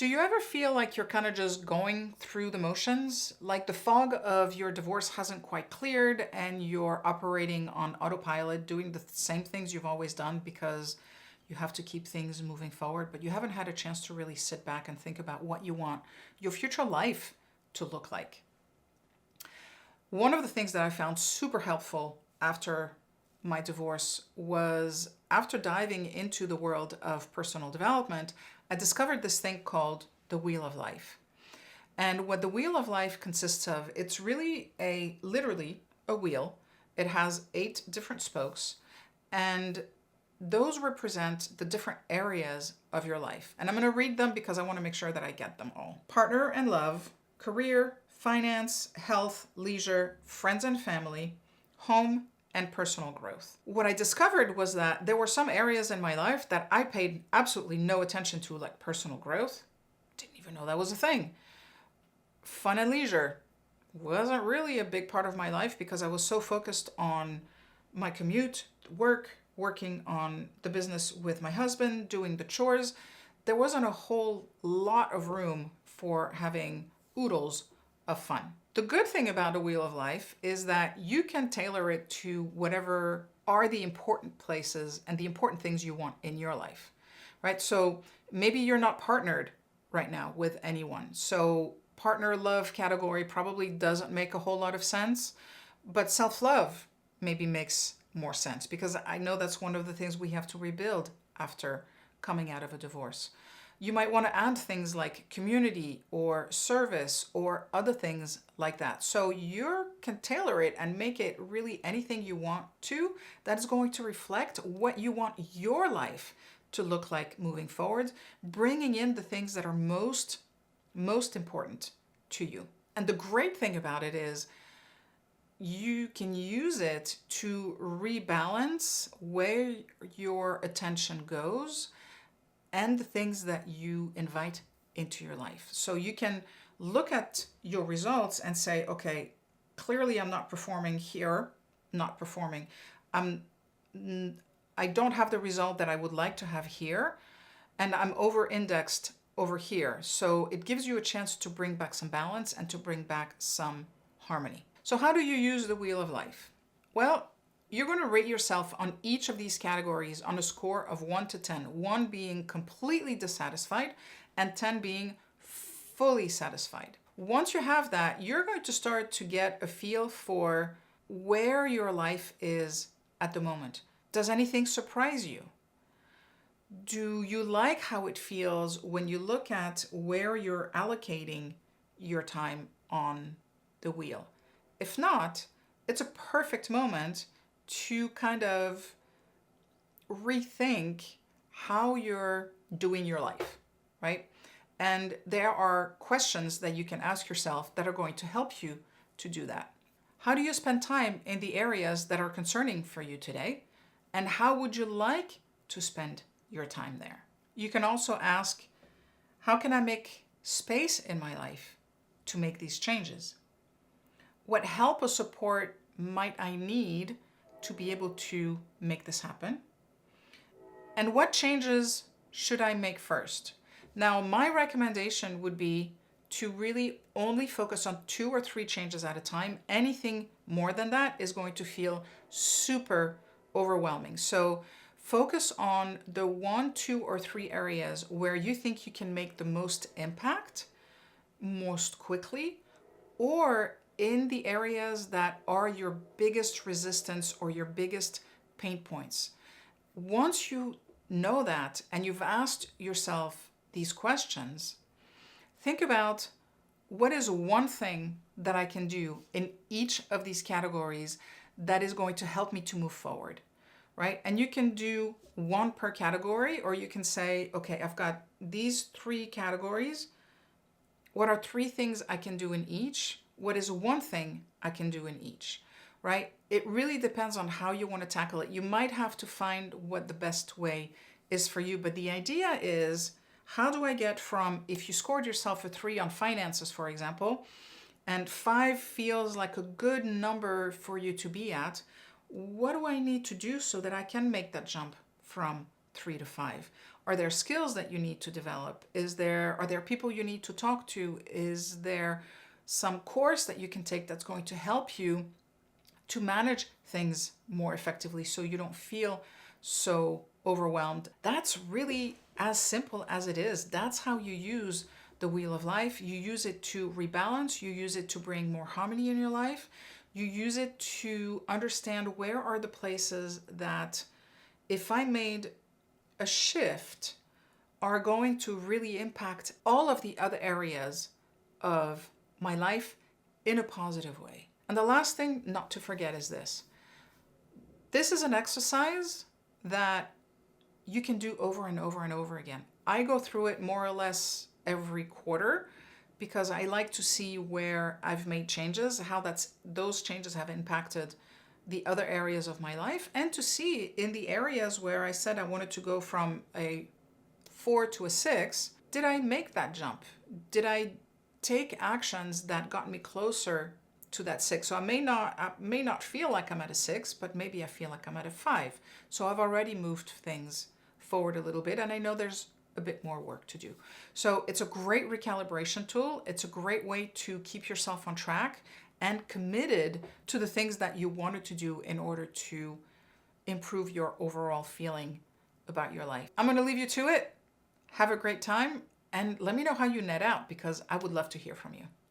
Do you ever feel like you're kind of just going through the motions? Like the fog of your divorce hasn't quite cleared and you're operating on autopilot, doing the same things you've always done because you have to keep things moving forward, but you haven't had a chance to really sit back and think about what you want your future life to look like? One of the things that I found super helpful after my divorce was after diving into the world of personal development, I discovered this thing called the Wheel of Life. And what the Wheel of Life consists of, it's really literally a wheel. It has 8 different spokes, and those represent the different areas of your life. And I'm going to read them because I want to make sure that I get them all. Partner and love, career, finance, health, leisure, friends and family, home, and personal growth. What I discovered was that there were some areas in my life that I paid absolutely no attention to, like personal growth. Didn't even know that was a thing. Fun and leisure wasn't really a big part of my life because I was so focused on my commute, working on the business with my husband, doing the chores. There wasn't a whole lot of room for having oodles of fun. The good thing about a Wheel of Life is that you can tailor it to whatever are the important places and the important things you want in your life, right? So maybe you're not partnered right now with anyone. So partner love category probably doesn't make a whole lot of sense, but self-love maybe makes more sense because I know that's one of the things we have to rebuild after coming out of a divorce. You might want to add things like community or service or other things like that. So you can tailor it and make it really anything you want to that is going to reflect what you want your life to look like moving forward, bringing in the things that are most important to you. And the great thing about it is you can use it to rebalance where your attention goes and the things that you invite into your life. So you can look at your results and say, okay, clearly I'm not performing here, not performing. I don't have the result that I would like to have here, and I'm over-indexed over here. So it gives you a chance to bring back some balance and to bring back some harmony. So how do you use the Wheel of Life? Well, you're going to rate yourself on each of these categories on a score of 1 to 10. 1 being completely dissatisfied and 10 being fully satisfied. Once you have that, you're going to start to get a feel for where your life is at the moment. Does anything surprise you? Do you like how it feels when you look at where you're allocating your time on the wheel? If not, it's a perfect moment to kind of rethink how you're doing your life, right? And there are questions that you can ask yourself that are going to help you to do that. How do you spend time in the areas that are concerning for you today? And how would you like to spend your time there? You can also ask, how can I make space in my life to make these changes? What help or support might I need to be able to make this happen? And what changes should I make first? Now, my recommendation would be to really only focus on 2 or 3 changes at a time. Anything more than that is going to feel super overwhelming. So focus on the 1, 2, or 3 areas where you think you can make the most impact most quickly, or in the areas that are your biggest resistance or your biggest pain points. Once you know that and you've asked yourself these questions, think about what is one thing that I can do in each of these categories that is going to help me to move forward, right? And you can do 1 per category, or you can say, okay, I've got these 3 categories. What are 3 things I can do in each? What is 1 thing I can do in each, right? It really depends on how you want to tackle it. You might have to find what the best way is for you, but the idea is, how do I get from, if you scored yourself a 3 on finances, for example, and 5 feels like a good number for you to be at, what do I need to do so that I can make that jump from 3 to 5? Are there skills that you need to develop? Are there people you need to talk to? Is there some course that you can take that's going to help you to manage things more effectively so you don't feel so overwhelmed? That's really as simple as it is. That's how you use the wheel of life. You use it to rebalance, you use it to bring more harmony in your life. You use it to understand where are the places that, if I made a shift, are going to really impact all of the other areas of my life in a positive way. And the last thing not to forget is this. This is an exercise that you can do over and over and over again. I go through it more or less every quarter because I like to see where I've made changes, how those changes have impacted the other areas of my life, and to see in the areas where I said I wanted to go from a 4 to a 6, did I make that jump? Did I take actions that got me closer to that 6? So I may not feel like I'm at a 6, but maybe I feel like I'm at a 5. So I've already moved things forward a little bit, and I know there's a bit more work to do. So it's a great recalibration tool. It's a great way to keep yourself on track and committed to the things that you wanted to do in order to improve your overall feeling about your life. I'm going to leave you to it. Have a great time, and let me know how you net out, because I would love to hear from you.